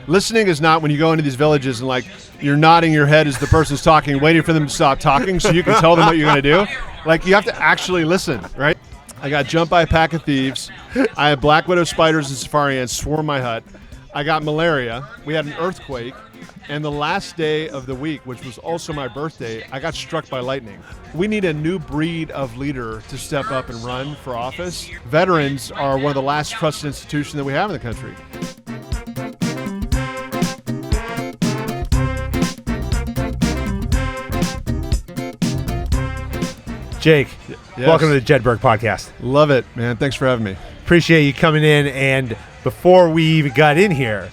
Listening is not when you go into these villages and like you're nodding your head as the person's talking, waiting for them to stop talking so you can tell them what you're going to do. Like you have to actually listen, right? I got jumped by a pack of thieves. I had black widow spiders and safari ants swarm my hut. I got malaria. We had an earthquake. And the last day of the week, which was also my birthday, I got struck by lightning. We need a new breed of leader to step up and run for office. Veterans are one of the last trusted institutions that we have in the country. Jake, Yes. Welcome to the Jedburgh podcast. Love it, man. Thanks for having me. Appreciate you coming in. And before we even got in here,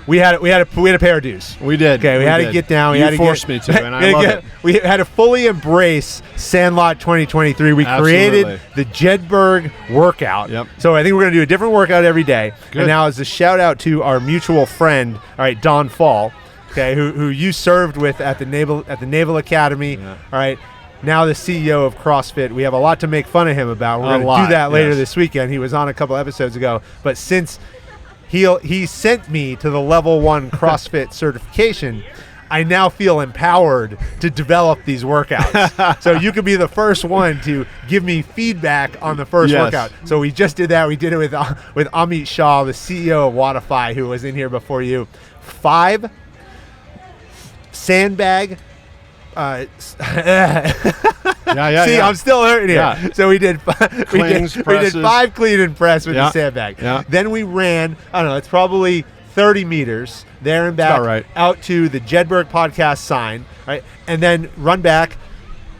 we had to pay our dues. We did. Okay, we had to get down. You forced me to, and I love it. We had to fully embrace Sandlot 2023. We created the Jedburgh workout. Yep. So I think we're going to do a different workout every day. Good. And now as a shout out to our mutual friend, all right, Don Fall, okay, who you served with at the Naval Academy. Yeah. All right. Now the CEO of CrossFit. We have a lot to make fun of him about. We're going to do that later this weekend. He was on a couple episodes ago. But since he sent me to the level 1 CrossFit certification, I now feel empowered to develop these workouts. So you could be the first one to give me feedback on the first workout. So we just did that. We did it with Amit Shah, the CEO of Wodify, who was in here before you. 5 sandbag. See, I'm still hurting here. Yeah. So we did 5 clean and press with the sandbag. Yeah. Then we ran, I don't know, it's probably 30 meters there and back out to the Jedburgh podcast sign, right? And then run back.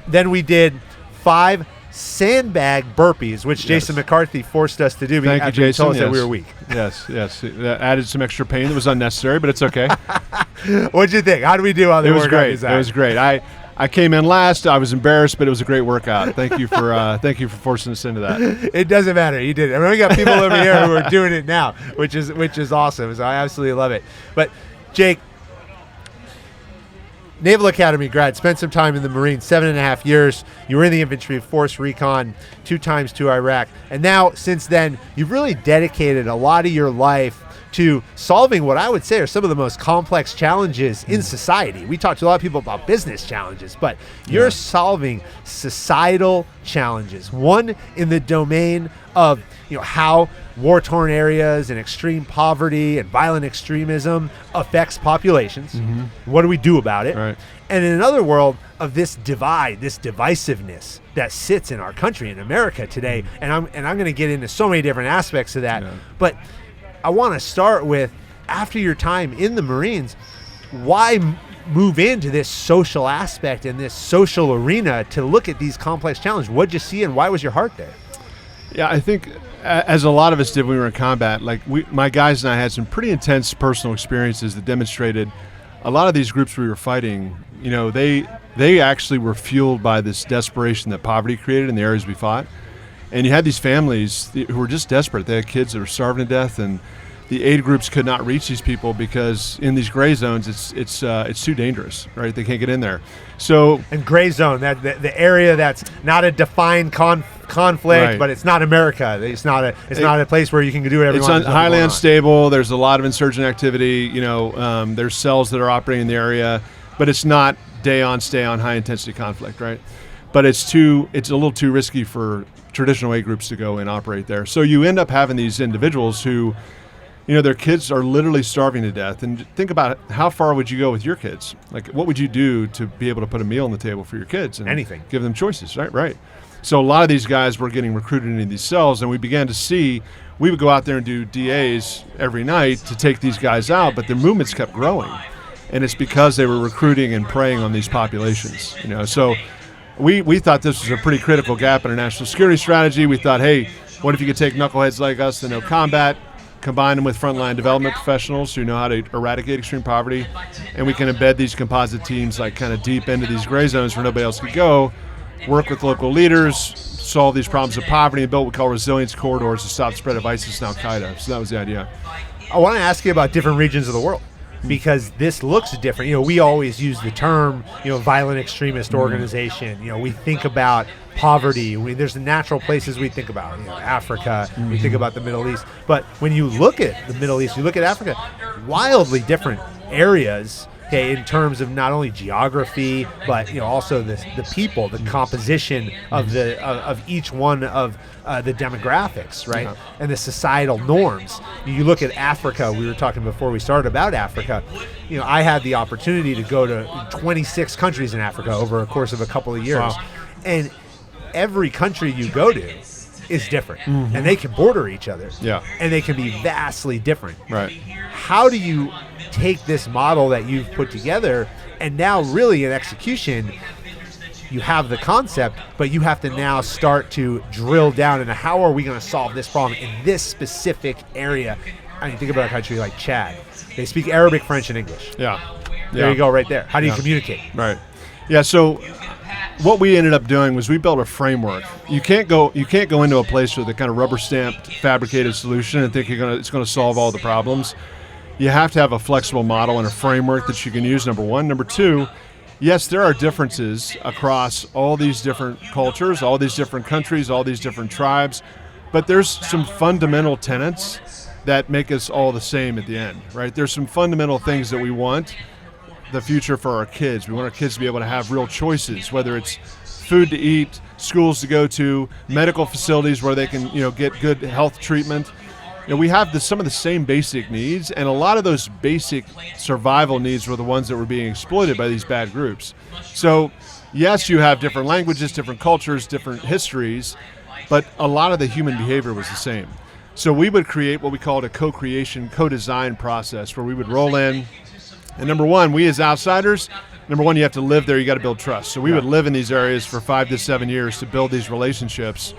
Then we did 5 sandbag burpees, which Jason McCarthy forced us to do Thank after you, he Jason. told us that we were weak. Yes. That added some extra pain that was unnecessary, but it's okay. What'd you think? How did we do on the workout? It was great. I came in last. I was embarrassed, but it was a great workout. Thank you for forcing us into that. It doesn't matter. You did it. I mean, we got people over here who are doing it now, which is awesome. So I absolutely love it. But Jake, Naval Academy grad, spent some time in the Marines, 7.5 years. You were in the infantry, force recon, 2 times to Iraq. And now, since then, you've really dedicated a lot of your life to solving what I would say are some of the most complex challenges in society. We talked to a lot of people about business challenges, but you're solving societal challenges. One in the domain of how war-torn areas and extreme poverty and violent extremism affects populations. Mm-hmm. What do we do about it? Right. And in another world of this divide, this divisiveness that sits in our country, in America today. And I'm going to get into so many different aspects of that. Yeah. But I want to start with, after your time in the Marines, why move into this social aspect and this social arena to look at these complex challenges? What'd you see and why was your heart there? Yeah, I think as a lot of us did when we were in combat, like my guys and I had some pretty intense personal experiences that demonstrated a lot of these groups we were fighting, they actually were fueled by this desperation that poverty created in the areas we fought. And you had these families who were just desperate. They had kids that were starving to death, and the aid groups could not reach these people because in these gray zones, it's too dangerous, right? They can't get in there. So and gray zone, that the area that's not a defined conflict, but it's not America. It's not a place where you can do whatever you want. It's highly unstable. There's a lot of insurgent activity. There's cells that are operating in the area, but it's not day on, stay on, high intensity conflict, right? But it's a little too risky for traditional aid groups to go and operate there. So you end up having these individuals who, their kids are literally starving to death. And think about how far would you go with your kids? Like, what would you do to be able to put a meal on the table for your kids? And anything. Give them choices, right? Right. So a lot of these guys were getting recruited into these cells, and we began to see, we would go out there and do DAs every night to take these guys out, but their movements kept growing. And it's because they were recruiting and preying on these populations, So we thought this was a pretty critical gap in our national security strategy. We thought, hey, what if you could take knuckleheads like us that know combat, combine them with frontline development professionals who know how to eradicate extreme poverty, and we can embed these composite teams like kind of deep into these gray zones where nobody else could go, work with local leaders, solve these problems of poverty, and build what we call resilience corridors to stop the spread of ISIS and Al-Qaeda. So that was the idea. I want to ask you about different regions of the world. because this looks different. We always use the term, violent extremist organization. We think about poverty. There's the natural places we think about, Africa, we think about the Middle East. But when you look at the Middle East, you look at Africa, wildly different areas, okay, in terms of not only geography, but also the people, the composition of each one of the demographics, right? Yeah. And the societal norms. You look at Africa. We were talking before we started about Africa. I had the opportunity to go to 26 countries in Africa over a course of a couple of years, and every country you go to is different, and they can border each other, and they can be vastly different. Right. How do you take this model that you've put together, and now really in execution, you have the concept, but you have to now start to drill down into how are we going to solve this problem in this specific area? I mean, think about a country like Chad. They speak Arabic, French, and English. Yeah. There you go, right there. How do you communicate? Right. Yeah. So what we ended up doing was we built a framework. You can't go into a place with a kind of rubber stamped fabricated solution and think it's going to solve all the problems. You have to have a flexible model and a framework that you can use, number one. Number two, yes, there are differences across all these different cultures, all these different countries, all these different tribes, but there's some fundamental tenets that make us all the same at the end, right? There's some fundamental things that we want the future for our kids. We want our kids to be able to have real choices, whether it's food to eat, schools to go to, medical facilities where they can, get good health treatment. We have some of the same basic needs, and a lot of those basic survival needs were the ones that were being exploited by these bad groups. So, yes, you have different languages, different cultures, different histories, but a lot of the human behavior was the same. So we would create what we called a co-creation, co-design process where we would roll in, and number one, we as outsiders, you have to live there, you got to build trust. So we would live in these areas for 5 to 7 years to build these relationships.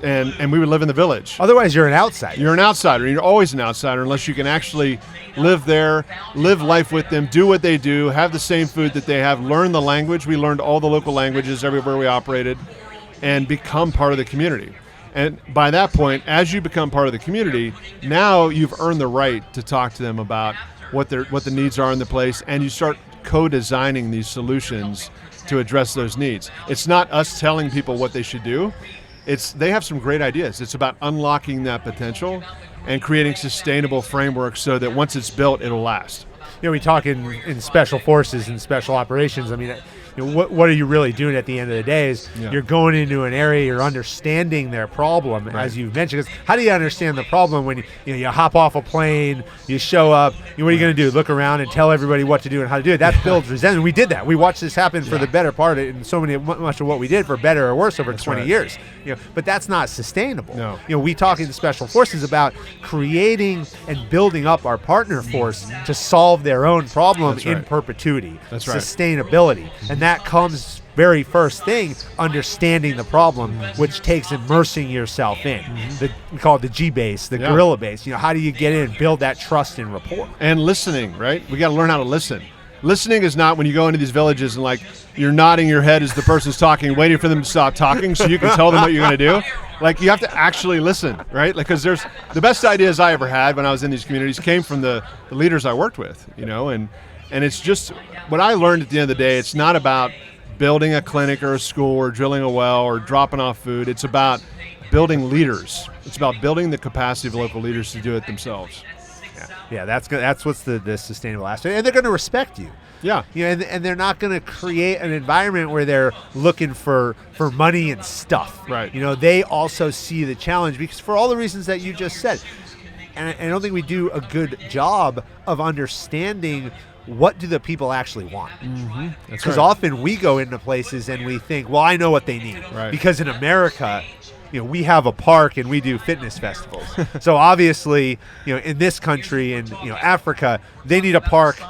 And we would live in the village. Otherwise, you're an outsider. You're an outsider. You're always an outsider unless you can actually live there, live life with them, do what they do, have the same food that they have, learn the language. We learned all the local languages everywhere we operated, and become part of the community. And by that point, as you become part of the community, now you've earned the right to talk to them about what the needs are in the place, and you start co-designing these solutions to address those needs. It's not us telling people what they should do. They have some great ideas. It's about unlocking that potential and creating sustainable frameworks so that once it's built, it'll last. We talk in special forces and special operations. I mean, what are you really doing at the end of the day is you're going into an area, you're understanding their problem, as you mentioned. 'Cause how do you understand the problem when you hop off a plane, you show up, what are you going to do? Look around and tell everybody what to do and how to do it? That builds resentment. We did that. We watched this happen for the better part of it, and much of what we did for better or worse over 20 years. But that's not sustainable. No. We talk in special forces about creating and building up our partner force to solve their own problem in perpetuity. That's right. Sustainability. And that comes very first thing, understanding the problem, which takes immersing yourself in. We call it the G base, the guerrilla base. How do you get in and build that trust and rapport? And listening, right? We got to learn how to listen. Listening is not when you go into these villages and you're nodding your head as the person's talking, waiting for them to stop talking so you can tell them what you're going to do. You have to actually listen, right? Because there's the best ideas I ever had when I was in these communities came from the leaders I worked with, and it's just what I learned at the end of the day. It's not about building a clinic or a school or drilling a well or dropping off food. It's about building leaders. It's about building the capacity of local leaders to do it themselves. Yeah, that's what's the sustainable aspect, and they're going to respect you. Yeah, and they're not going to create an environment where they're looking for money and stuff. Right. They also see the challenge because for all the reasons that you just said, and I don't think we do a good job of understanding what do the people actually want. Because often we go into places and we think, well, I know what they need. Right. Because in America, we have a park and we do fitness festivals. So obviously, in this country, in Africa, they need a park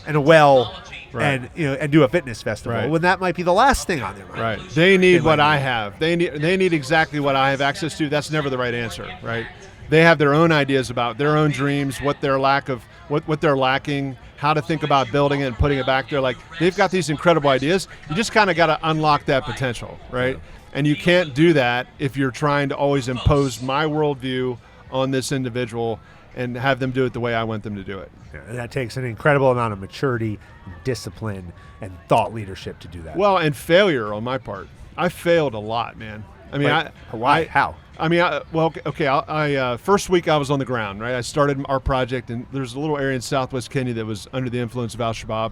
and a well, and do a fitness festival. Right. When that might be the last thing on their mind. Right. They need what I have. They need exactly what I have access to. That's never the right answer, right? They have their own ideas about their own dreams, what they're lacking, how to think about building it and putting it back there. They've got these incredible ideas. You just kind of got to unlock that potential, right? And you can't do that if you're trying to always impose my worldview on this individual. and have them do it the way I want them to do it. Yeah, and that takes an incredible amount of maturity, discipline, and thought leadership to do that. Well, and failure on my part. I failed a lot, man. I mean, why? How? I mean, first week I was on the ground, right? I started our project, and there's a little area in southwest Kenya that was under the influence of al-Shabaab.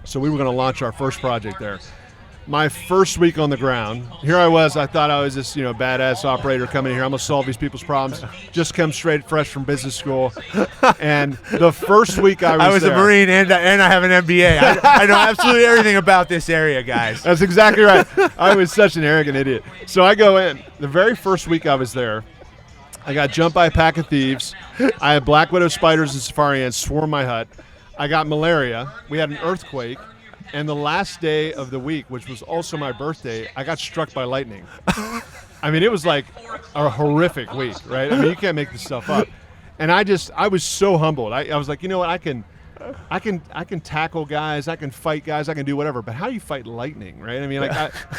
So we were going to launch our first project there. My first week on the ground, here I was. I thought I was this, badass operator coming in here. I'm going to solve these people's problems. Just come fresh from business school. And the first week I was a Marine and I have an MBA. I know absolutely everything about this area, guys. That's exactly right. I was such an arrogant idiot. So I go in. The very first week I was there, I got jumped by a pack of thieves. I had black widow spiders and safari ants swarm my hut. I got malaria. We had an earthquake. And the last day of the week, which was also my birthday, I got struck by lightning. I mean, it was like a horrific week, right? I mean, you can't make this stuff up. And I was so humbled. I was like, you know what? I can tackle guys, I can fight guys, I can do whatever. But how do you fight lightning, right? I mean,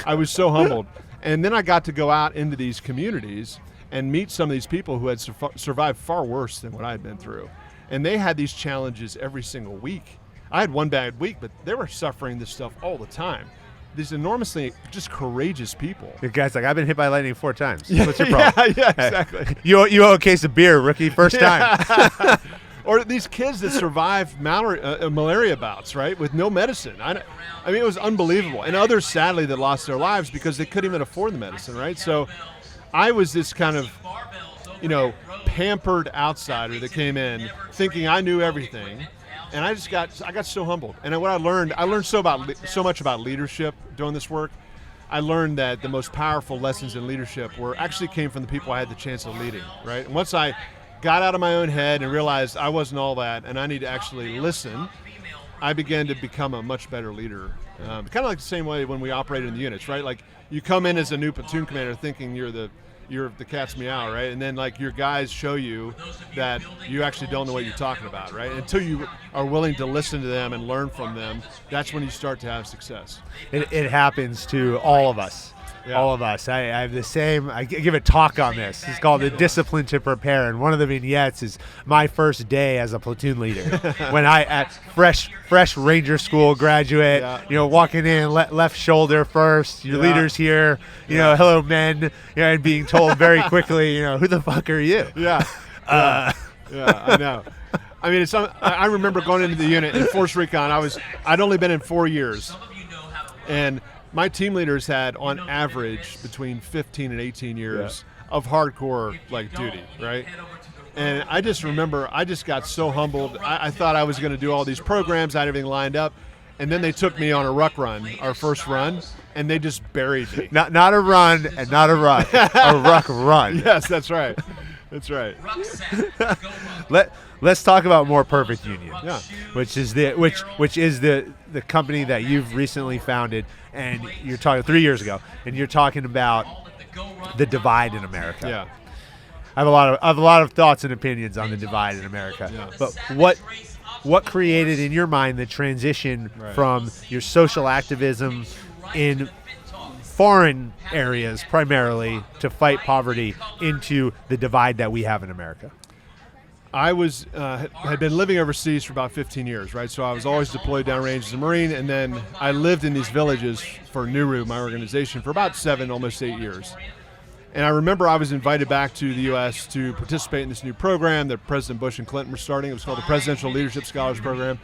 I was so humbled. And then I got to go out into these communities and meet some of these people who had survived far worse than what I had been through. And they had these challenges every single week. I had one bad week, but they were suffering this stuff all the time. These enormously just courageous people. The guy's like, I've been hit by lightning 4 times. What's your problem? Yeah, exactly. You owe a case of beer, rookie, first time. Or these kids that survived malaria bouts, right, with no medicine. I mean, it was unbelievable. And others, sadly, that lost their lives because they couldn't even afford the medicine, right? So I was this kind of, pampered outsider that came in thinking I knew everything. And I got so humbled. And what I learned so much about leadership doing this work. I learned that the most powerful lessons in leadership actually came from the people I had the chance of leading, right? And once I got out of my own head and realized I wasn't all that and I need to actually listen, I began to become a much better leader. Kind of like the same way when we operated in the units, right? Like you come in as a new platoon commander thinking you're the cat's meow, right? And then like your guys show you that you actually don't know what you're talking about, right? Until you are willing to listen to them and learn from them, that's when you start to have success. It happens to all of us. Yeah. All of us. I have the same. I give a talk on this. It's called The Discipline to Prepare, and one of the vignettes is my first day as a platoon leader. When at fresh Ranger School graduate, walking in left shoulder first. Your leader's here. Hello men. And being told very quickly, who the fuck are you? Yeah. I know. I mean, I remember going into the unit in Force Recon. I'd only been in 4 years, and my team leaders had, on average, between 15 and 18 years of hardcore duty, right? And I just remember, I just got so humbled. I thought I was going to do all these programs, I had everything lined up, and then they took me on a ruck run, our first run, and they just buried me. Not a run and not a ruck, a ruck run. Yes, that's right. That's right. Let's talk about More Perfect Union, which is the company that you've recently founded, and you're talking 3 years ago, and you're talking about the divide in America. Yeah, I have a lot of thoughts and opinions on the divide in America. Yeah. But what created in your mind the transition from your social activism in foreign areas primarily to fight poverty into the divide that we have in America? I had been living overseas for about 15 years, right? So I was always deployed downrange as a Marine, and then I lived in these villages for Nuru, my organization, for about 7, almost 8 years. And I remember I was invited back to the U.S. to participate in this new program that President Bush and Clinton were starting. It was called the Presidential Leadership Scholars Program.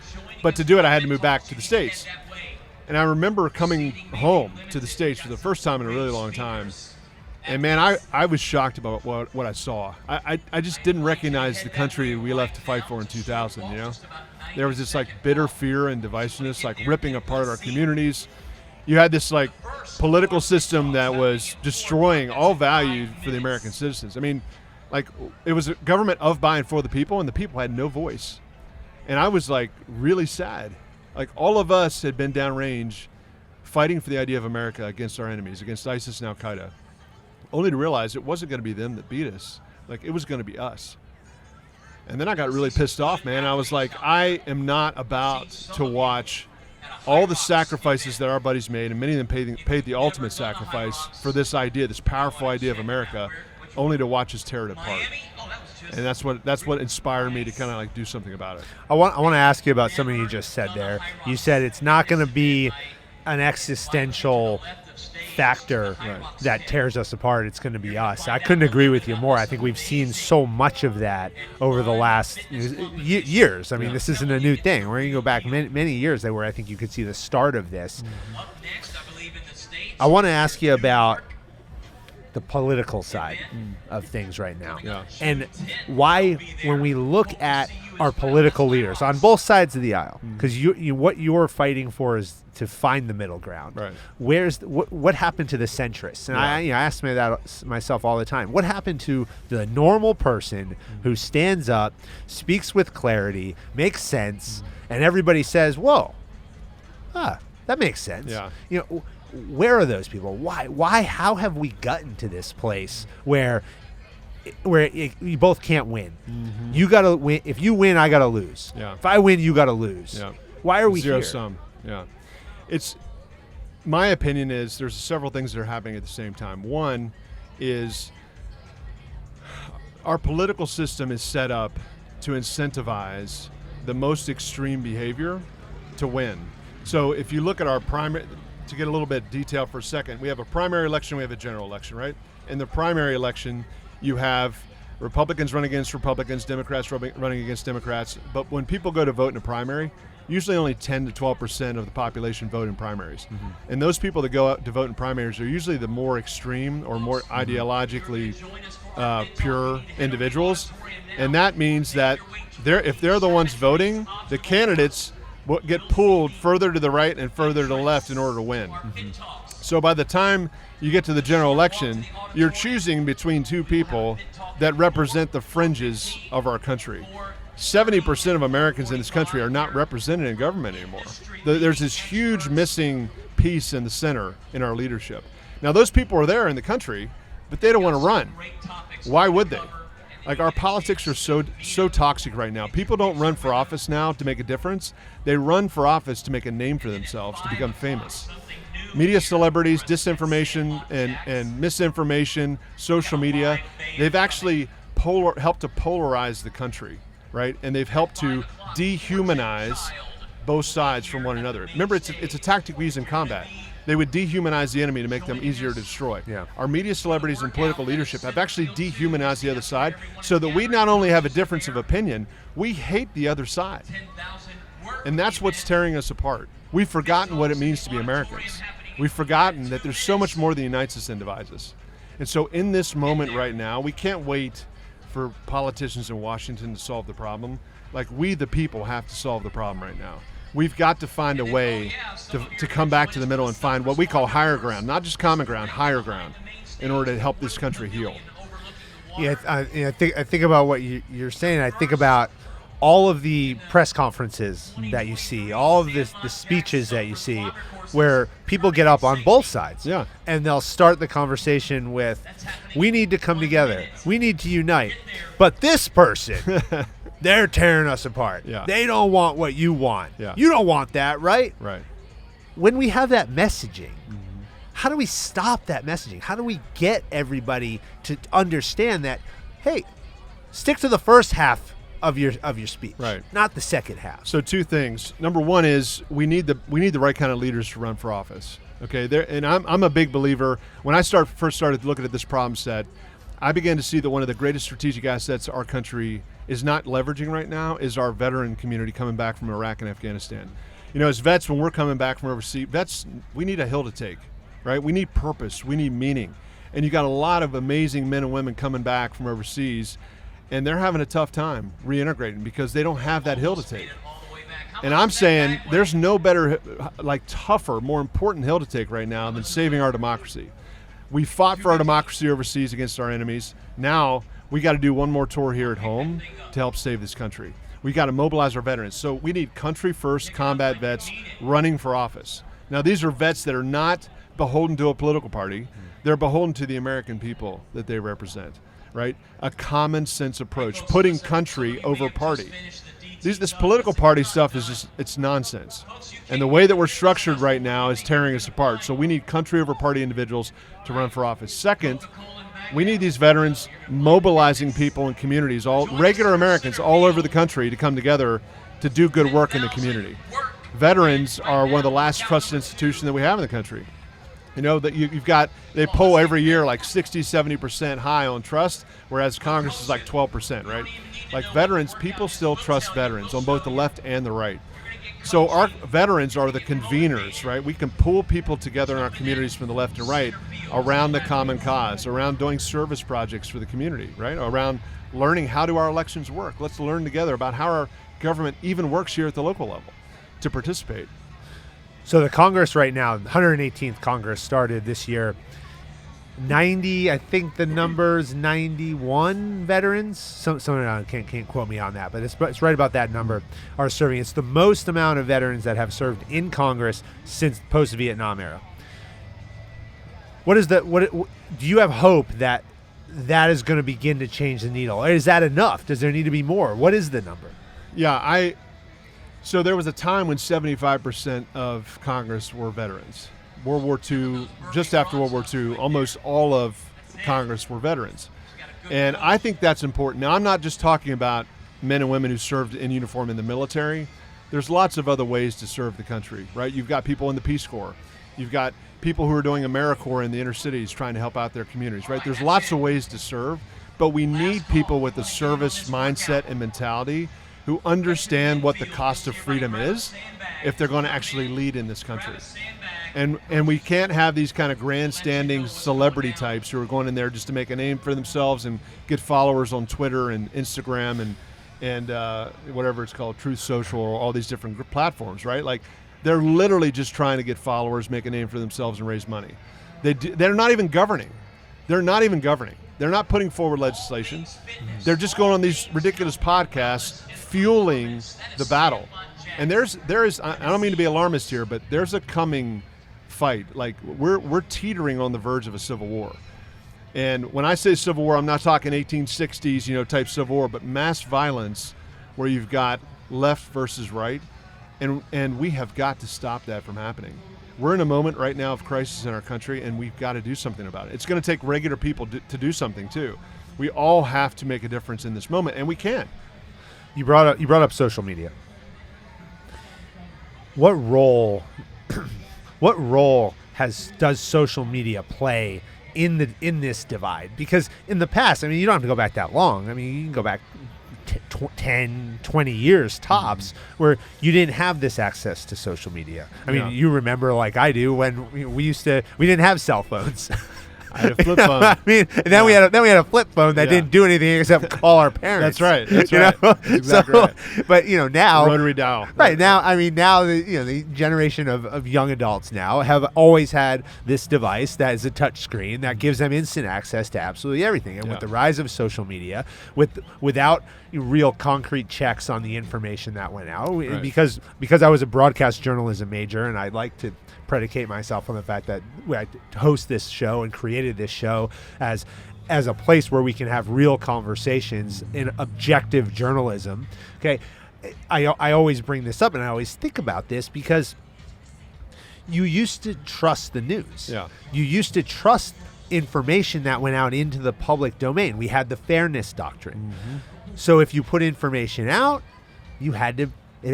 But to do it, I had to move back to the States. And I remember coming home to the States for the first time in a really long time. And man, I was shocked about what I saw. I just didn't recognize the country we left to fight for in 2000, There was this bitter fear and divisiveness, ripping apart our communities. You had this political system that was destroying all value for the American citizens. I mean, it was a government of, by, and for the people, and the people had no voice. And I was really sad. All of us had been downrange fighting for the idea of America against our enemies, against ISIS and Al-Qaeda, only to realize it wasn't going to be them that beat us. It was going to be us. And then I got really pissed off, man. I was like, I am not about to watch all the sacrifices that our buddies made, and many of them paid the ultimate sacrifice for this idea, this powerful idea of America, only to watch us tear it apart. And that's what inspired me to kind of like do something about it. I want to ask you about something you just said there. You said it's not going to be an existential factor that tears us apart. It's going to be us. I couldn't agree with you more. I think we've seen so much of that over the last years. I mean, this isn't a new thing. We're going to go back many years where I think you could see the start of this. I want to ask you about the political side of things right now. And why, when we look at our political leaders on both sides of the aisle, because what you're fighting for is to find the middle ground. Right. What happened to the centrists? And I ask me that myself all the time. What happened to the normal person who stands up, speaks with clarity, makes sense, and everybody says, "Whoa, that makes sense." Yeah. Where are those people? Why? How have we gotten to this place where you both can't win? You gotta win. If you win, I gotta lose. If I win, you gotta lose. Why are we Zero here? sum. It's my opinion is there's several things that are happening at the same time. One is our political system is set up to incentivize the most extreme behavior to win. So if you look at our primary, to get a little bit detailed for a second, we have a primary election, we have a general election, right? In the primary election, you have Republicans running against Republicans, Democrats running against Democrats. But when people go to vote in a primary, usually only 10 to 12% of the population vote in primaries. And those people that go out to vote in primaries are usually the more extreme or more ideologically pure individuals. And that means that if they're the ones voting, the candidates get pulled further to the right and further to the left in order to win. So by the time you get to the general election, you're choosing between two people that represent the fringes of our country. 70% of Americans in this country are not represented in government anymore. There's this huge missing piece in the center in our leadership. Now, those people are there in the country, but they don't want to run. Why would they? Like, our politics are so toxic right now. People don't run for office now to make a difference. They run for office to make a name for themselves, to become famous. Media celebrities, disinformation and misinformation, social media, they've actually helped to polarize the country, right? And they've helped to dehumanize both sides from one another. Remember, it's a tactic we use in combat. They would dehumanize the enemy to make them easier to destroy. Our media celebrities and political leadership have actually dehumanized the other side so that we not only have a difference of opinion, we hate the other side. And that's what's tearing us apart. We've forgotten what it means to be Americans. We've forgotten that there's so much more that unites us than divides us. And so in this moment right now, we can't wait for politicians in Washington to solve the problem. Like, we, the people, have to solve the problem right now. We've got to find a way to come back to the middle and find what we call higher ground, not just common ground, higher ground, in order to help this country heal. I think about what you're saying. I think about all of the press conferences that you see, all of the speeches that you see, where people get up on both sides. And they'll start the conversation with, we need to come together. We need to unite. But this person, they're tearing us apart. They don't want what you want. You don't want that, right? Right. When we have that messaging, how do we stop that messaging? How do we get everybody to understand that, hey, stick to the first half of your speech, right, not the second half? So two things. Number one is we need the right kind of leaders to run for office. Okay, and I'm a big believer. When I first started looking at this problem set, I began to see that one of the greatest strategic assets our country is not leveraging right now is our veteran community coming back from Iraq and Afghanistan. You know, as vets, when we're coming back from overseas, we need a hill to take, right? We need purpose, we need meaning. And you got a lot of amazing men and women coming back from overseas, and they're having a tough time reintegrating because they don't have that hill to take. And I'm saying there's no better, tougher, more important hill to take right now than saving our democracy. We fought for our democracy overseas against our enemies. Now we got to do one more tour here at home to help save this country. We got to mobilize our veterans. So we need country first combat vets running for office. Now, these are vets that are not beholden to a political party. They're beholden to the American people that they represent, right? A common sense approach, putting country over party. This political party stuff is just, it's nonsense. And the way that we're structured right now is tearing us apart. So we need country over party individuals to run for office. Second, we need these veterans mobilizing people in communities, all regular Americans all over the country, to come together to do good work in the community. Veterans are one of the last trusted institutions that we have in the country. You know, that you've got, they poll every year like 60, 70% high on trust, whereas Congress is like 12%, right? Like veterans, people still trust veterans on both the left and the right. So our veterans are the conveners, right? We can pull people together in our communities from the left and right around the common cause, around doing service projects for the community, right? Around learning how do our elections work. Let's learn together about how our government even works here at the local level to participate. So the Congress right now, 118th Congress started this year. 90, I think the number's 91 veterans. Someone can't quote me on that, but it's right about that number are serving. It's the most amount of veterans that have served in Congress since post-Vietnam era. Do you have hope that is going to begin to change the needle? Or is that enough? Does there need to be more? What is the number? Yeah, so there was a time when 75% of Congress were veterans. World War II, just after World War II, almost all of Congress were veterans. And I think that's important. Now, I'm not just talking about men and women who served in uniform in the military. There's lots of other ways to serve the country, right? You've got people in the Peace Corps. You've got people who are doing AmeriCorps in the inner cities trying to help out their communities, right? There's lots of ways to serve, but we need people with a service mindset and mentality who understand what the cost of freedom is if they're going to actually lead in this country. And we can't have these kind of grandstanding celebrity types who are going in there just to make a name for themselves and get followers on Twitter and Instagram and whatever it's called, Truth Social, or all these different platforms, right? Like, they're literally just trying to get followers, make a name for themselves, and raise money. They're not even governing. They're not even governing. They're not putting forward legislation. They're just going on these ridiculous podcasts, fueling the battle. And there is I don't mean to be alarmist here, but there's a coming fight. Like, we're teetering on the verge of a civil war. And when I say civil war, I'm not talking 1860s, type civil war, but mass violence where you've got left versus right. And we have got to stop that from happening. We're in a moment right now of crisis in our country, and we've got to do something about it. It's going to take regular people to do something too. We all have to make a difference in this moment, and we can. You brought up social media. What role does social media play in this divide? Because in the past, I mean, you don't have to go back that long. I mean, you can go back 10, 20 years tops, where you didn't have this access to social media. I mean, you remember, like I do, when we didn't have cell phones. I had a flip phone. I mean, and then we had a flip phone that didn't do anything except call our parents. That's right. That's right. That's exactly right. But now rotary dial. Right now, I mean, now the generation of young adults now have always had this device that is a touch screen that gives them instant access to absolutely everything. And with the rise of social media, without real concrete checks on the information that went out, because I was a broadcast journalism major, and I like to predicate myself on the fact that I host this show and created this show as a place where we can have real conversations in objective journalism. Okay, I always bring this up, and I always think about this because you used to trust the news. Yeah. You used to trust information that went out into the public domain. We had the fairness doctrine. Mm-hmm. So if you put information out, it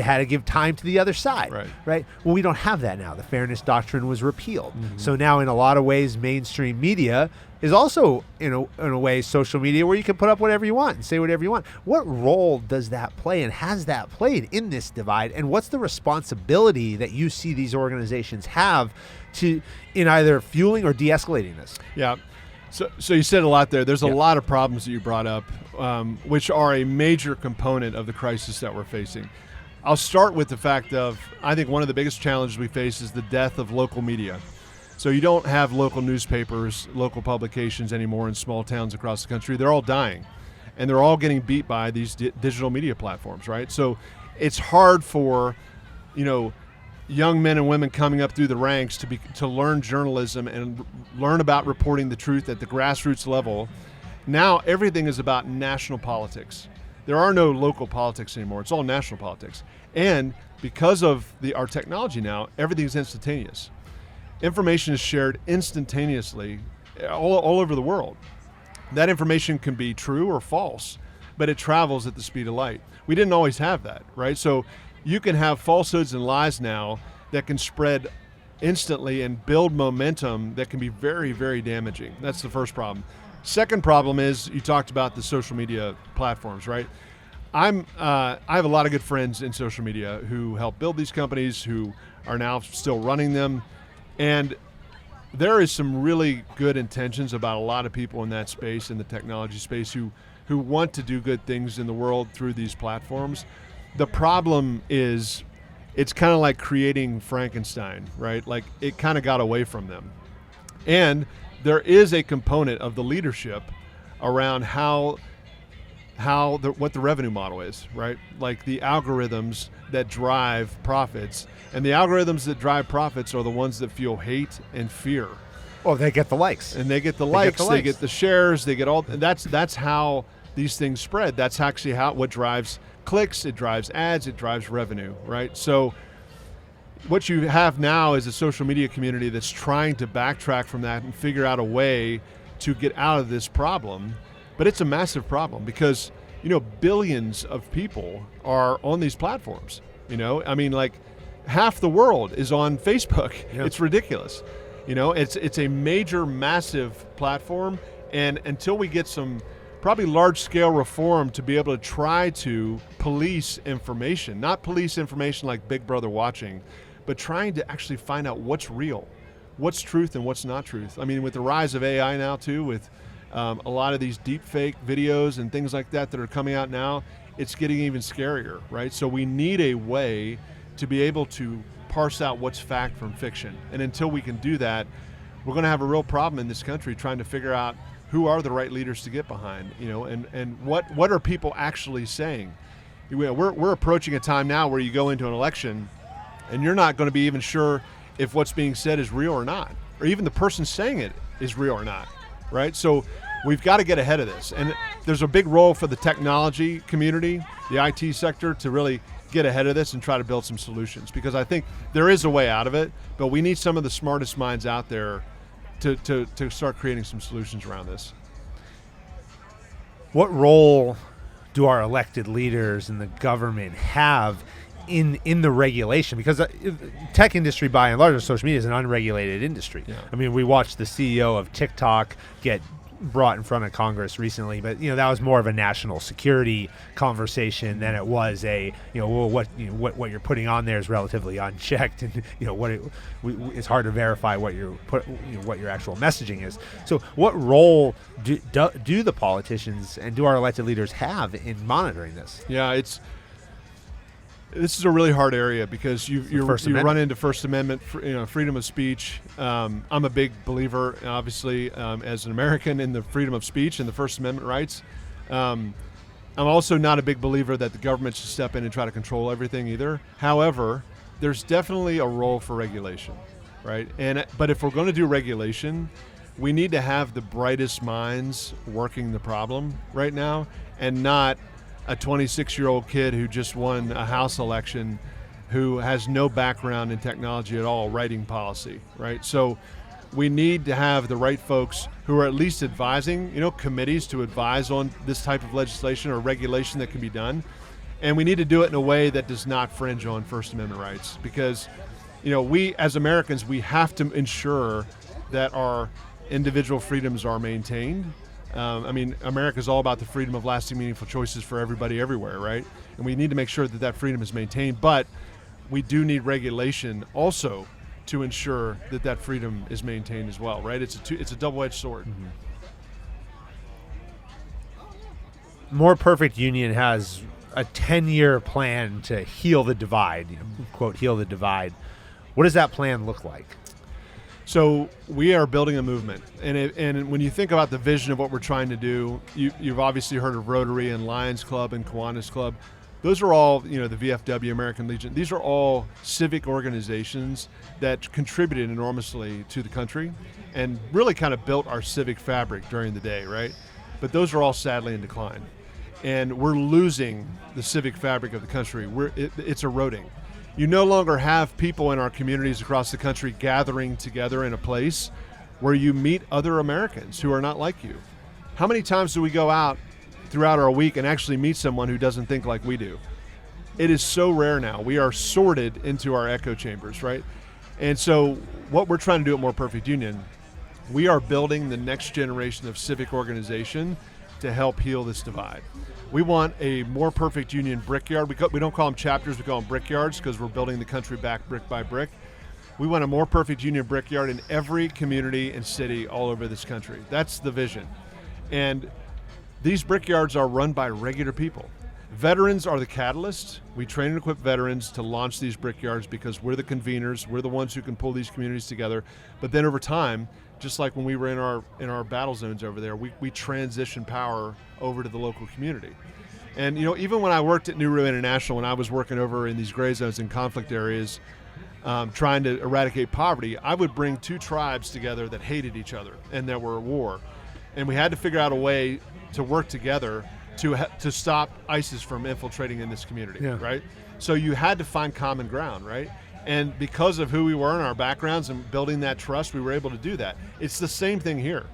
had to give time to the other side, right? Well, we don't have that now. The fairness doctrine was repealed. Mm-hmm. So now, in a lot of ways, mainstream media is also, in a way, social media where you can put up whatever you want and say whatever you want. What role does that play, and has that played in this divide? And what's the responsibility that you see these organizations have in either fueling or de-escalating this? Yeah. So you said a lot there. There's a lot of problems that you brought up, which are a major component of the crisis that we're facing. I'll start with the fact of, I think one of the biggest challenges we face is the death of local media. So you don't have local newspapers, local publications anymore in small towns across the country. They're all dying, and they're all getting beat by these digital media platforms, right? So it's hard for, young men and women coming up through the ranks to learn journalism and learn about reporting the truth at the grassroots level. Now everything is about national politics. there are no local politics anymore. It's all national politics. And because of our technology now, everything's instantaneous. Information is shared instantaneously all over the world. That information can be true or false, but it travels at the speed of light. We didn't always have that, right? So you can have falsehoods and lies now that can spread instantly and build momentum that can be very, very damaging. That's the first problem. Second problem is, you talked about the social media platforms, right? I have a lot of good friends in social media who help build these companies, who are now still running them. And there is some really good intentions about a lot of people in that space, in the technology space, who want to do good things in the world through these platforms. The problem is, it's kind of like creating Frankenstein, right? Like, it kind of got away from them. And there is a component of the leadership around what the revenue model is, right? Like the algorithms that drive profits, and the algorithms that drive profits are the ones that fuel hate and fear. Well, they get the likes, and they get the likes, they get the shares, they get all. And that's how these things spread. That's actually what drives clicks. It drives ads. It drives revenue, right? So what you have now is a social media community that's trying to backtrack from that and figure out a way to get out of this problem. But it's a massive problem because, billions of people are on these platforms. I mean, like, half the world is on Facebook. Yep. It's ridiculous. It's a major, massive platform. And until we get some probably large-scale reform to be able to try to police information, not police information like Big Brother watching, but trying to actually find out what's real, what's truth and what's not truth. I mean, with the rise of AI now too, with a lot of these deep fake videos and things like that are coming out now, it's getting even scarier, right? So we need a way to be able to parse out what's fact from fiction. And until we can do that, we're going to have a real problem in this country trying to figure out who are the right leaders to get behind, and what are people actually saying. We're approaching a time now where you go into an election and you're not going to be even sure if what's being said is real or not, or even the person saying it is real or not, right? So we've got to get ahead of this. And there's a big role for the technology community, the IT sector, to really get ahead of this and try to build some solutions, because I think there is a way out of it, but we need some of the smartest minds out there to start creating some solutions around this. What role do our elected leaders and the government have in the regulation? Because tech industry, by and large, social media is an unregulated industry. Yeah. I mean, we watched the CEO of TikTok get brought in front of Congress recently, but that was more of a national security conversation than it was what you're putting on there is relatively unchecked, and it's hard to verify what what your actual messaging is. So, what role do the politicians and do our elected leaders have in monitoring this? Yeah, this is a really hard area because you run into First Amendment, freedom of speech. I'm a big believer, obviously, as an American, in the freedom of speech and the First Amendment rights. I'm also not a big believer that the government should step in and try to control everything either. However, there's definitely a role for regulation, right? But if we're going to do regulation, we need to have the brightest minds working the problem right now, and not a 26-year-old kid who just won a House election who has no background in technology at all writing policy, right? So we need to have the right folks who are at least advising, committees to advise on this type of legislation or regulation that can be done. And we need to do it in a way that does not fringe on First Amendment rights, because, we as Americans, we have to ensure that our individual freedoms are maintained. America's all about the freedom of lasting, meaningful choices for everybody everywhere, right? And we need to make sure that that freedom is maintained, but we do need regulation also to ensure that that freedom is maintained as well, right? It's a double-edged sword. Mm-hmm. More Perfect Union has a 10-year plan to heal the divide, quote, heal the divide. What does that plan look like? So we are building a movement, and when you think about the vision of what we're trying to do, you've obviously heard of Rotary and Lions Club and Kiwanis Club. Those are all, the VFW, American Legion. These are all civic organizations that contributed enormously to the country and really kind of built our civic fabric during the day, right? But those are all sadly in decline. and we're losing the civic fabric of the country. It's eroding. You no longer have people in our communities across the country gathering together in a place where you meet other Americans who are not like you. How many times do we go out throughout our week and actually meet someone who doesn't think like we do? It is so rare now. We are sorted into our echo chambers, right? And so what we're trying to do at More Perfect Union, we are building the next generation of civic organization to help heal this divide. We want a More Perfect Union brickyard. We don't call them chapters, we call them brickyards because we're building the country back brick by brick. We want a More Perfect Union brickyard in every community and city all over this country. That's the vision. And these brickyards are run by regular people. Veterans are the catalyst. We train and equip veterans to launch these brickyards because we're the conveners. We're the ones who can pull these communities together. But then over time, just like when we were in our battle zones over there, we transition power over to the local community. And even when I worked at New Rio International, when I was working over in these gray zones in conflict areas, trying to eradicate poverty, I would bring two tribes together that hated each other and that were at war. And we had to figure out a way to work together to stop ISIS from infiltrating in this community, right? So you had to find common ground, right? And because of who we were and our backgrounds and building that trust, we were able to do that. It's the same thing here.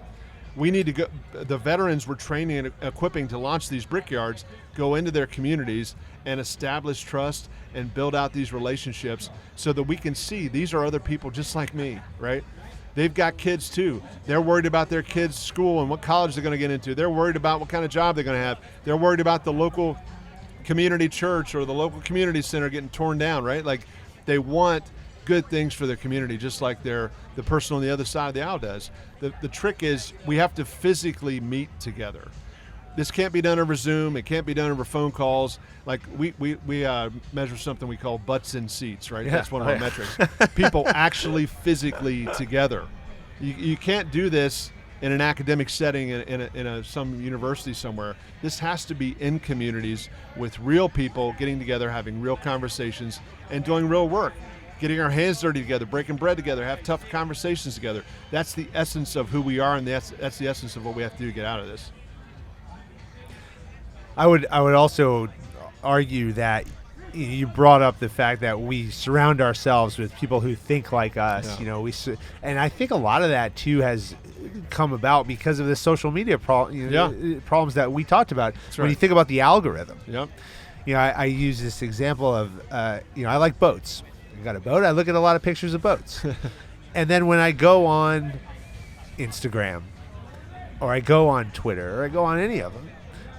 We need to go, the veterans we're training and equipping to launch these brickyards, go into their communities and establish trust and build out these relationships so that we can see these are other people just like me, right? They've got kids too. They're worried about their kids' school and what college they're going to get into. They're worried about what kind of job they're going to have. They're worried about the local community church or the local community center getting torn down, right? Like they want good things for their community, just like the person on the other side of the aisle does. The trick is we have to physically meet together. This can't be done over Zoom. It can't be done over phone calls. Like we measure something we call butts in seats, right? Yeah. That's one of our metrics. People actually physically together. You can't do this in an academic setting in some university somewhere. This has to be in communities with real people getting together, having real conversations, and doing real work. Getting our hands dirty together, breaking bread together, have tough conversations together. That's the essence of who we are, and that's the essence of what we have to do to get out of this. I would also argue that you brought up the fact that we surround ourselves with people who think like us. Yeah. And I think a lot of that too has come about because of the social media problems that we talked about. That's when you think about the algorithm. Yep. I use this example of I like boats. I got a boat. I look at a lot of pictures of boats, and then when I go on Instagram, or I go on Twitter, or I go on any of them,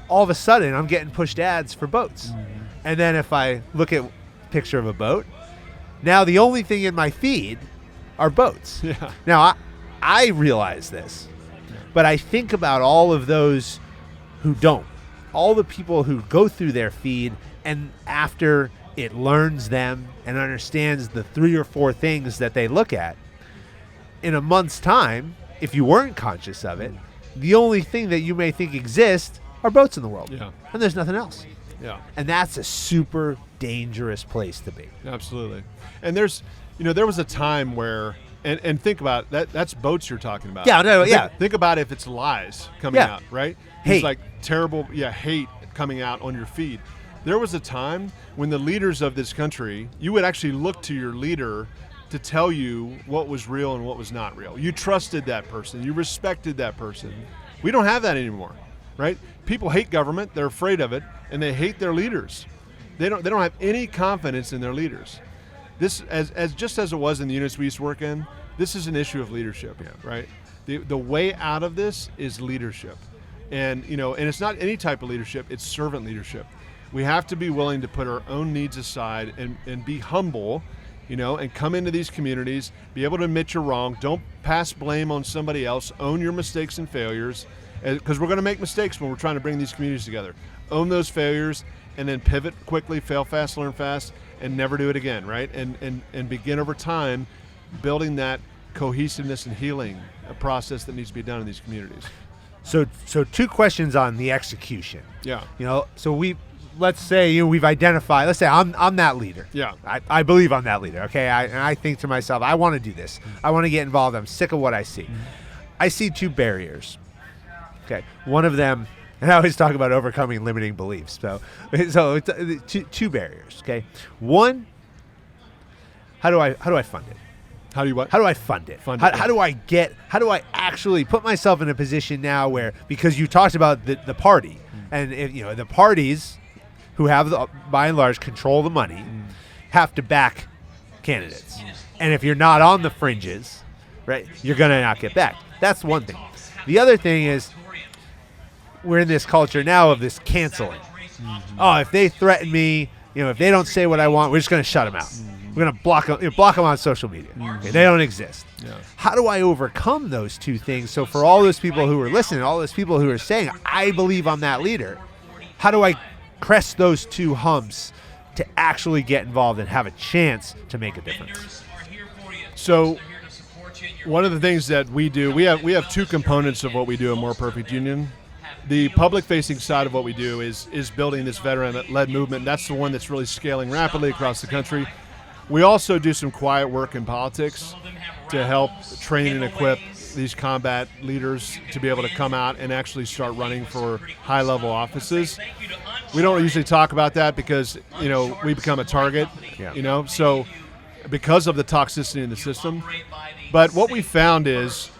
all of a sudden I'm getting pushed ads for boats. Mm-hmm. And then if I look at a picture of a boat, now the only thing in my feed are boats. Yeah. Now I realize this, but I think about all of those who don't, all the people who go through their feed and after it learns them and understands the 3 or 4 things that they look at, in a month's time, if you weren't conscious of it, the only thing that you may think exists are boats in the world. Yeah. And there's nothing else. Yeah. And that's a super dangerous place to be. Absolutely. And there was a time where, and think about that. That's boats you're talking about. Yeah, no, yeah. Think about if it's lies coming out, right? Hate. It's like terrible, hate coming out on your feed. There was a time when the leaders of this country, you would actually look to your leader to tell you what was real and what was not real. You trusted that person. You respected that person. We don't have that anymore, right? People hate government. They're afraid of it, and they hate their leaders. They don't have any confidence in their leaders. This, as just as it was in the units we used to work in, this is an issue of leadership, right? The way out of this is leadership, and and it's not any type of leadership. It's servant leadership. We have to be willing to put our own needs aside and be humble, and come into these communities, be able to admit you're wrong. Don't pass blame on somebody else. Own your mistakes and failures, because we're going to make mistakes when we're trying to bring these communities together. Own those failures and then pivot quickly, fail fast, learn fast, and never do it again, right? And begin over time building that cohesiveness and healing, a process that needs to be done in these communities. So 2 questions on the execution. Yeah. So let's say we've identified. Let's say I'm that leader. Yeah. I believe I'm that leader. Okay. I think to myself, I want to do this. Mm-hmm. I want to get involved. I'm sick of what I see. Mm-hmm. I see 2 barriers. Okay. One of them And I always talk about overcoming limiting beliefs. So it's two barriers. Okay, one, how do I fund it? How do you what? How do I fund it? How do I actually put myself in a position now where, because you talked about the party, and if, the parties who have by and large control the money have to back candidates, and if you're not on the fringes, right, you're gonna not get back. That's one thing. The other thing is, we're in this culture now of this canceling. Oh, if they threaten me, if they don't say what I want, we're just going to shut them out. We're going to block them on social media. Okay, they don't exist. Yeah. How do I overcome those two things? So for all those people who are listening, all those people who are saying, I believe I'm that leader, how do I crest those two humps to actually get involved and have a chance to make a difference? So one of the things that we do, we have two components of what we do in More Perfect Union. The public-facing side of what we do is building this veteran-led movement. That's the one that's really scaling rapidly across the country. We also do some quiet work in politics to help train and equip these combat leaders to be able to come out and actually start running for high-level offices. We don't usually talk about that because, we become a target, so because of the toxicity in the system. But what we found is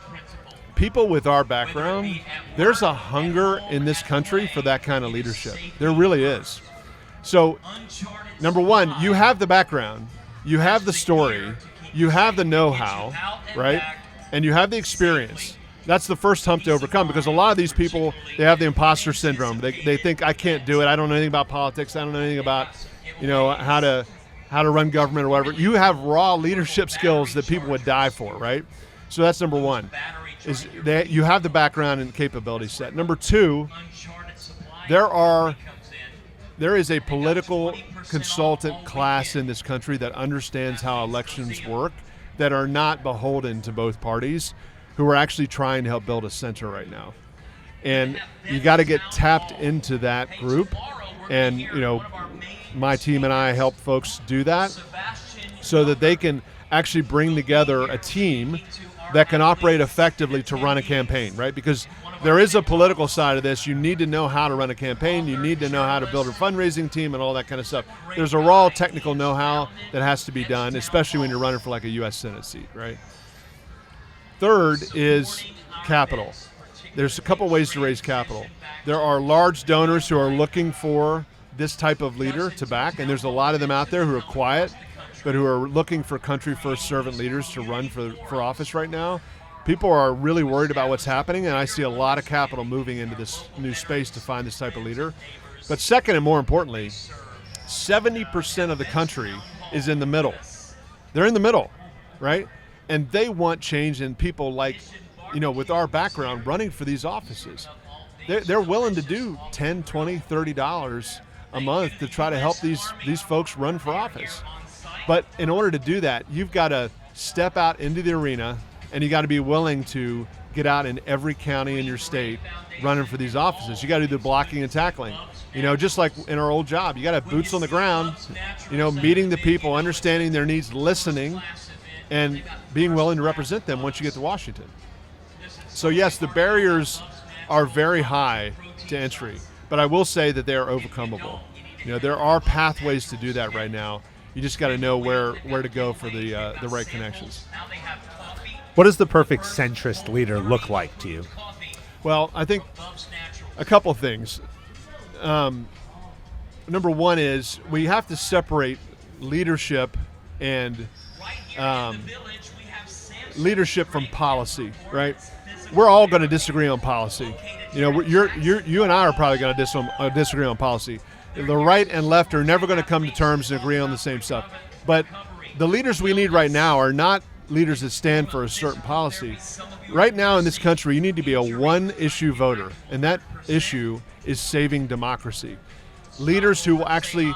people with our background, there's a hunger in this country for that kind of leadership. There really is. So, number one, you have the background, you have the story, you have the know-how, right? And you have the experience. That's the first hump to overcome, because a lot of these people, they have the imposter syndrome. They think, I can't do it. I don't know anything about politics. I don't know anything about, how to run government or whatever. You have raw leadership skills that people would die for, right? So that's number one. Is that you have the background and capability set. Number two, there is a political consultant class in this country that understands how elections work, that are not beholden to both parties, who are actually trying to help build a center right now. And you got to get tapped into that group. And, my team and I help folks do that so that they can actually bring together a team that can operate effectively to run a campaign, right? Because there is a political side of this. You need to know how to run a campaign. You need to know how to build a fundraising team and all that kind of stuff. There's a raw technical know-how that has to be done, especially when you're running for like a U.S. Senate seat, right? Third is capital. There's a couple ways to raise capital. There are large donors who are looking for this type of leader to back, and there's a lot of them out there who are quiet, but who are looking for country-first servant leaders to run for office right now. People are really worried about what's happening, and I see a lot of capital moving into this new space to find this type of leader. But second, and more importantly, 70% of the country is in the middle. They're in the middle, right? And they want change in people like, with our background running for these offices. They're willing to do $10, $20, $30 a month to try to help these folks run for office. But in order to do that, you've got to step out into the arena, and you got to be willing to get out in every county in your state running for these offices. You got to do the blocking and tackling. Just like in our old job, you got to have boots on the ground, meeting the people, understanding their needs, listening, and being willing to represent them once you get to Washington. So yes, the barriers are very high to entry, but I will say that they are overcomable. There are pathways to do that right now. You just got to know where to go for the right connections. What does the perfect centrist leader look like to you? Well, I think a couple things. Number one is we have to separate leadership and leadership from policy, right? We're all going to disagree on policy. You and I are probably going to disagree on policy. The right and left are never going to come to terms and agree on the same stuff. But the leaders we need right now are not leaders that stand for a certain policy. Right now in this country, you need to be a one-issue voter, and that issue is saving democracy. Leaders who will actually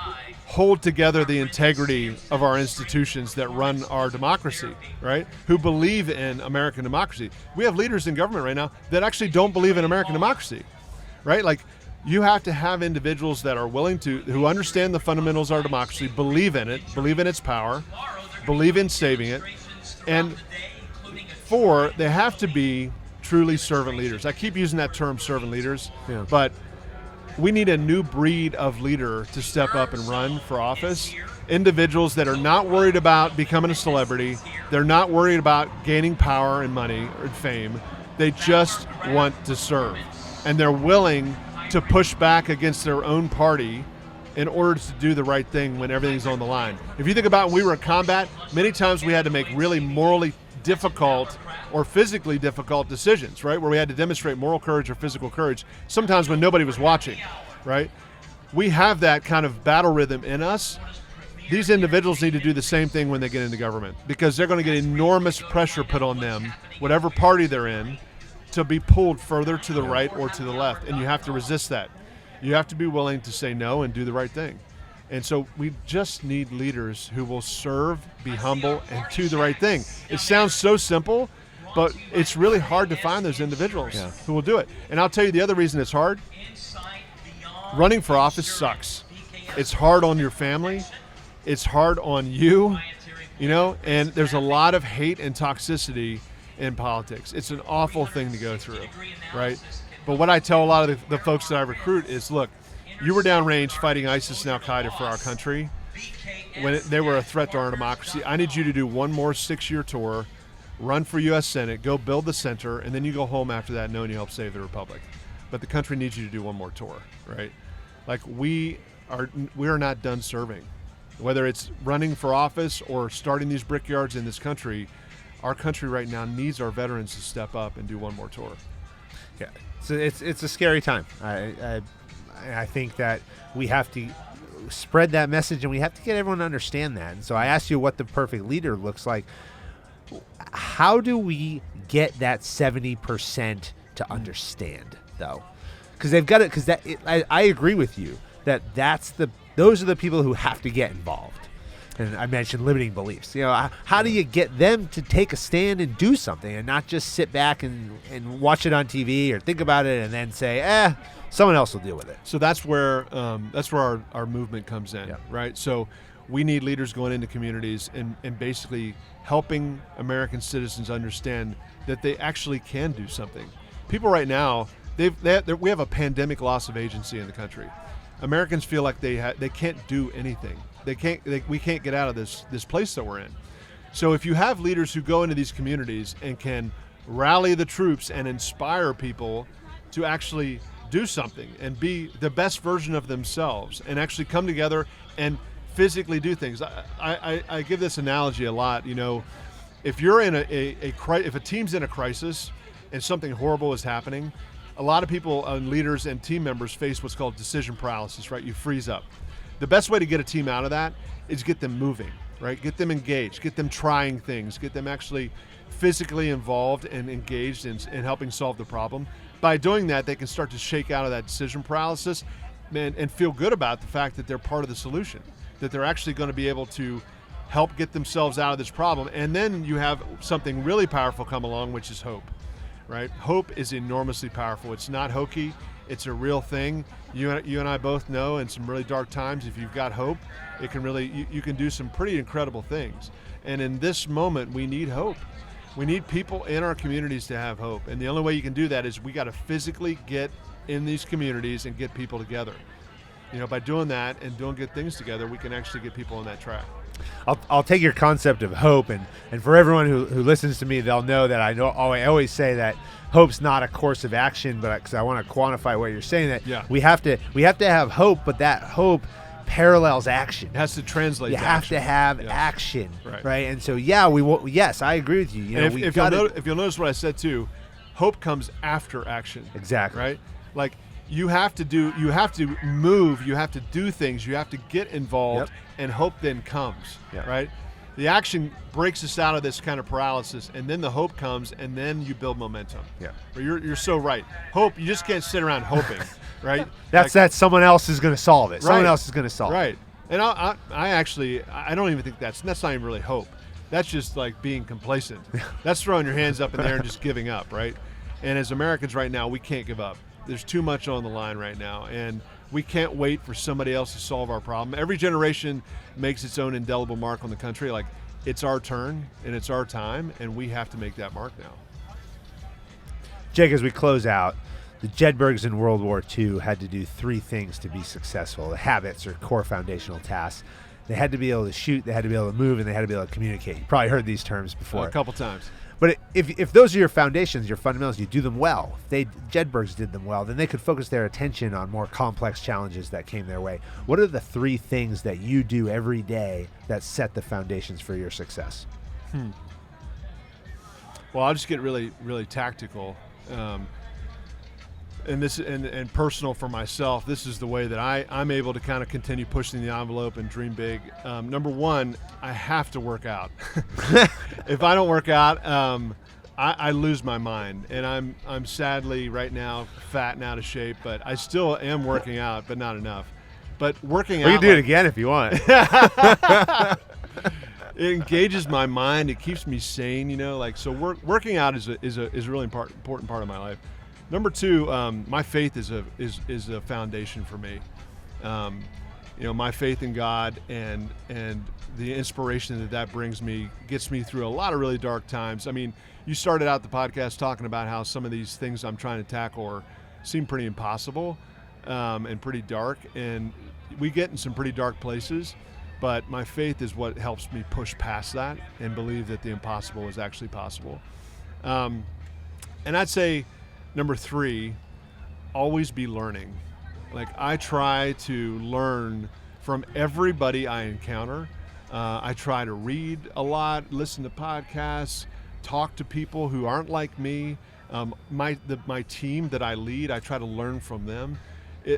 hold together the integrity of our institutions that run our democracy, right? Who believe in American democracy. We have leaders in government right now that actually don't believe in American democracy, right? Like, you have to have individuals that are willing who understand the fundamentals of our democracy, believe in it, believe in its power, believe in saving it. And four, they have to be truly servant leaders. I keep using that term, servant leaders, but we need a new breed of leader to step up and run for office. Individuals that are not worried about becoming a celebrity. They're not worried about gaining power and money or fame. They just want to serve. And they're willing to push back against their own party in order to do the right thing when everything's on the line. If you think about when we were in combat, many times we had to make really morally difficult or physically difficult decisions, right? Where we had to demonstrate moral courage or physical courage, sometimes when nobody was watching, right? We have that kind of battle rhythm in us. These individuals need to do the same thing when they get into government, because they're going to get enormous pressure put on them, whatever party they're in, to be pulled further to the right or to the left, and you have to resist that. You have to be willing to say no and do the right thing. And so we just need leaders who will serve, be humble, and do the right thing. It sounds so simple, but it's really hard to find those individuals who will do it. And I'll tell you the other reason it's hard. Running for office sucks. It's hard on your family. It's hard on you, and there's a lot of hate and toxicity in politics. It's an awful thing to go through, right? But what I tell a lot of the folks that I recruit is, look, you were downrange fighting ISIS and Al-Qaeda for our country when they were a threat to our democracy. I need you to do one more 6-year tour, run for U.S. Senate, go build the center, and then you go home after that knowing you helped save the republic. But the country needs you to do one more tour, right? Like we are not done serving. Whether it's running for office or starting these brickyards in this country, our country right now needs our veterans to step up and do one more tour. Yeah, so it's a scary time. I think that we have to spread that message, and we have to get everyone to understand that. And so I asked you what the perfect leader looks like. How do we get that 70% to understand, though? Because they've got it. Because I agree with you that those are the people who have to get involved. And I mentioned limiting beliefs. How do you get them to take a stand and do something and not just sit back and watch it on TV or think about it and then say, someone else will deal with it? So that's where our movement comes in, right? So we need leaders going into communities and basically helping American citizens understand that they actually can do something. People right now, we have a pandemic loss of agency in the country. Americans feel like they can't do anything. We can't get out of this place that we're in. So if you have leaders who go into these communities and can rally the troops and inspire people to actually do something and be the best version of themselves and actually come together and physically do things. I give this analogy a lot. If you're in if a team's in a crisis and something horrible is happening, a lot of people, leaders and team members face what's called decision paralysis, right? You freeze up. The best way to get a team out of that is get them moving, right? Get them engaged, get them trying things, get them actually physically involved and engaged in helping solve the problem. By doing that, they can start to shake out of that decision paralysis and feel good about the fact that they're part of the solution, that they're actually going to be able to help get themselves out of this problem. And then you have something really powerful come along, which is hope. Right? Hope is enormously powerful. It's not hokey. It's a real thing. You and I both know in some really dark times, if you've got hope, it can really, you can do some pretty incredible things. And in this moment, we need hope. We need people in our communities to have hope. And the only way you can do that is we got to physically get in these communities and get people together. By doing that and doing good things together, we can actually get people on that track. I'll take your concept of hope, and for everyone who listens to me, they'll know that I always say that hope's not a course of action, but because I want to quantify what you're saying, that we have to have hope, but that hope parallels action. It has to translate. You to have action. to have action, right? And so yes, I agree with you. If you'll notice what I said too, hope comes after action. Exactly. Right? Like you have to move, you have to do things, you have to get involved, and hope then comes, right? The action breaks us out of this kind of paralysis, and then the hope comes, and then you build momentum. Yeah, you're so right. Hope, you just can't sit around hoping, right? That someone else is going to solve it. Right. Someone else is going to solve it. Right. And I don't even think that's not even really hope. That's just like being complacent. That's throwing your hands up in the air and just giving up, right? And as Americans right now, we can't give up. There's too much on the line right now, and we can't wait for somebody else to solve our problem. Every generation makes its own indelible mark on the country. Like, it's our turn, and it's our time, and we have to make that mark now. Jake, as we close out, The Jedburghs in World War II had to do 3 things to be successful. The habits or core foundational tasks. They had to be able to shoot, they had to be able to move, and they had to be able to communicate. You probably heard these terms before. A couple times. But if those are your foundations, your fundamentals, you do them well. If Jedburghs did them well, then they could focus their attention on more complex challenges that came their way. What are the 3 things that you do every day that set the foundations for your success? Well, I'll just get really, really tactical. And this and personal for myself. This is the way that I'm able to kind of continue pushing the envelope and dream big. Number 1, I have to work out. If I don't work out, I lose my mind, and I'm sadly right now fat and out of shape. But I still am working out, but not enough. But working out. You can do it again if you want. It engages my mind. It keeps me sane. So working out is a really important part of my life. Number 2, my faith is a foundation for me. My faith in God and the inspiration that brings me gets me through a lot of really dark times. I mean, you started out the podcast talking about how some of these things I'm trying to tackle seem pretty impossible and pretty dark, and we get in some pretty dark places. But my faith is what helps me push past that and believe that the impossible is actually possible. And I'd say, number 3, always be learning. Like, I try to learn from everybody I encounter. I try to read a lot, listen to podcasts, talk to people who aren't like me. My team that I lead, I try to learn from them.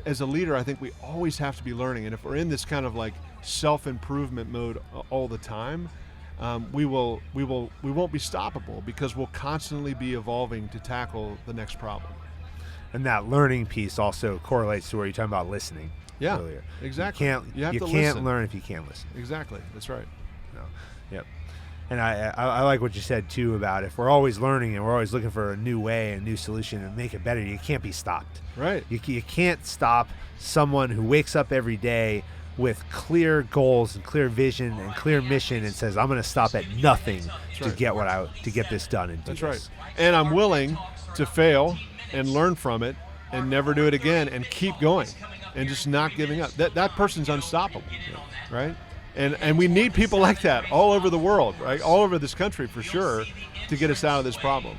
As a leader, I think we always have to be learning. And if we're in this kind of like self-improvement mode all the time, we won't be stoppable, because we'll constantly be evolving to tackle the next problem. And that learning piece also correlates to where you're talking about listening. Yeah, earlier. exactly. You can't learn if you can't listen. Exactly, that's right. No. Yep. And I like what you said too about if we're always learning and we're always looking for a new way, a new solution to make it better, you can't be stopped. Right. You can't stop someone who wakes up every day with clear goals and clear vision and clear mission and says, I'm going to stop at nothing to get this done and do That's this. Right. And I'm willing to fail and learn from it and never do it again and keep going and just not giving up. That person's unstoppable, right? And we need people like that all over the world, right? All over this country for sure, to get us out of this problem.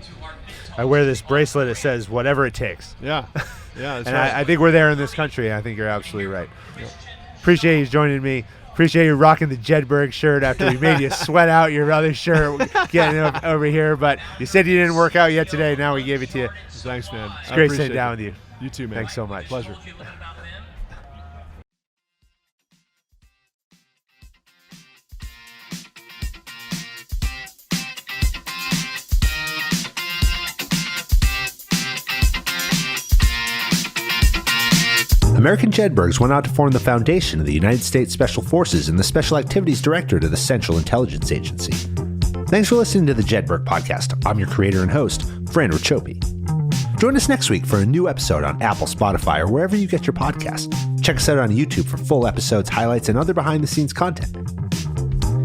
I wear this bracelet that says whatever it takes. Yeah. Yeah. That's and right. I think we're there in this country. I think you're absolutely right. Yep. Appreciate you joining me. Appreciate you rocking the Jedburgh shirt after we made you sweat out your other shirt getting over here. But you said you didn't work out yet today. Now we gave it to you. Thanks, man. It's great sitting down with you. You too, man. Thanks so much. Pleasure. American Jedburghs went out to form the foundation of the United States Special Forces and the Special Activities Directorate of the Central Intelligence Agency. Thanks for listening to the Jedburgh Podcast. I'm your creator and host, Fran Racioppi. Join us next week for a new episode on Apple, Spotify, or wherever you get your podcasts. Check us out on YouTube for full episodes, highlights, and other behind-the-scenes content.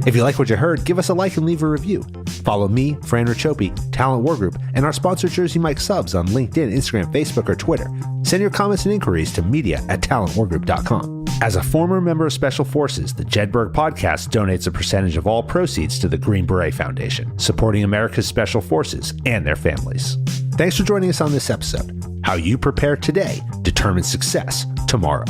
If you like what you heard, give us a like and leave a review. Follow me, Fran Racioppi, Talent War Group, and our sponsor Jersey Mike Subs on LinkedIn, Instagram, Facebook, or Twitter. Send your comments and inquiries to media@talentwargroup.com. As a former member of Special Forces, the Jedburgh Podcast donates a percentage of all proceeds to the Green Beret Foundation, supporting America's Special Forces and their families. Thanks for joining us on this episode. How you prepare today determines success tomorrow.